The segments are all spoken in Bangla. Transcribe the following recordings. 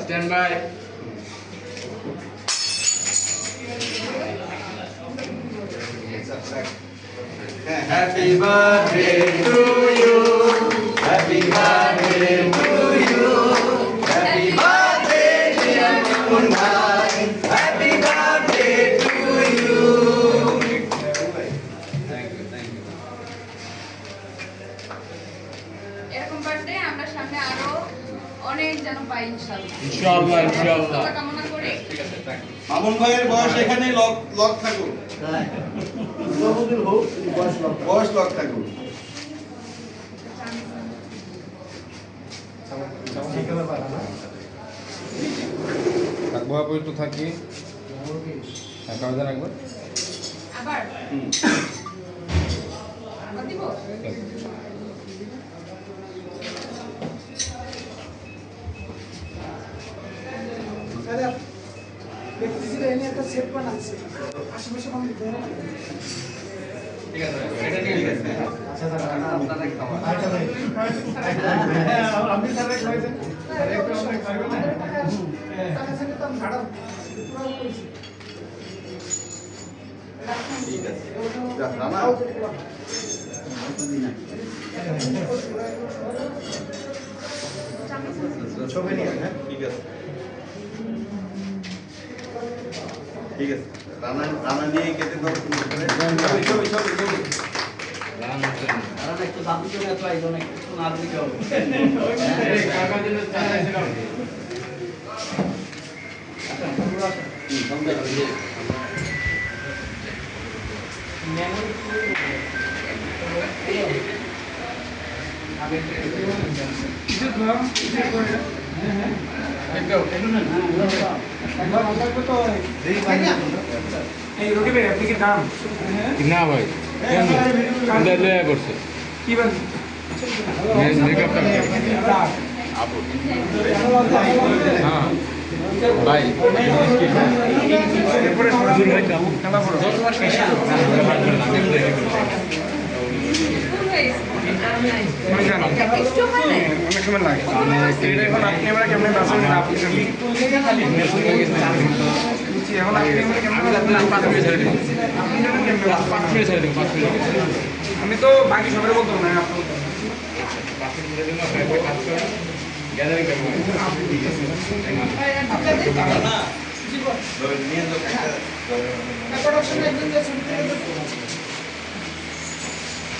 Stand by. Happy birthday to you. Happy birthday to you. Happy birthday dear Munai. Happy birthday to you. Thank you. এরকম বার্থডে আমরা সামনে আরো অনেক যেন পাই ইনশাআল্লাহ। ইনশাআল্লাহ। কামনা করি। ঠিক আছে, থ্যাংক ইউ। মামুন ভাইয়ের বয়স এখানে লক থাকুক। বয়স লক থাকুক। থাকবো আপু একটু থাকি। হ্যাঁ কাগজে রাখবো। আবার দিব একটা সেট বানাচ্ছে আশেপাশে মানুষ ঠিক আছে, এটা ঠিক আছে। আচ্ছা আপনারা খাওয়া। আপনি স্যার খাইছেন একটু আমরা খাইব না তাহলে সেটা তো ভাড়া পুরো কইছি ঠিক আছে। যা রানা। ছবি নিয়ে হ্যাঁ ঠিক আছে। ঠিক আছে। রানা নিয়ে কেটে দাও তুমি করে। ছবি। আর একটু দাদু চলে তো আইলো না একটু না দিতে হবে। এই কাগজে তো চাইছিলাম। সম্ভব হইছে। এই রোকে ভাই আপনি কি দাম না ভাই কেন লয়া করছে কি বান মেকআপটা আপু হ্যাঁ ভাই এরপরে সরজুর ভাই দাম খেলা বড় মানে জানো অনেক সময় লাগে এটা এখন আপনি আমরা কেমনে বাসেন না আপনি এখন আপনি আমরা কেমনে 5 মিনিট ছেড়ে দিন আপনি কেমনে 5 মিনিট ছেড়ে দিন 5 মিনিট আমি তো বাকি সবাই বলতো না আপনি 5 মিনিট দিন না কাজ করে গ্যাদারিং করব। না ধরে নিয়ে যাও একটা প্রোডাকশন একদিন যে শুরু করে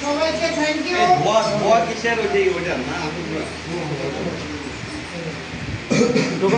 সবাইকে থ্যাংক ইউ এই ধোয়া কিসের ওইটা না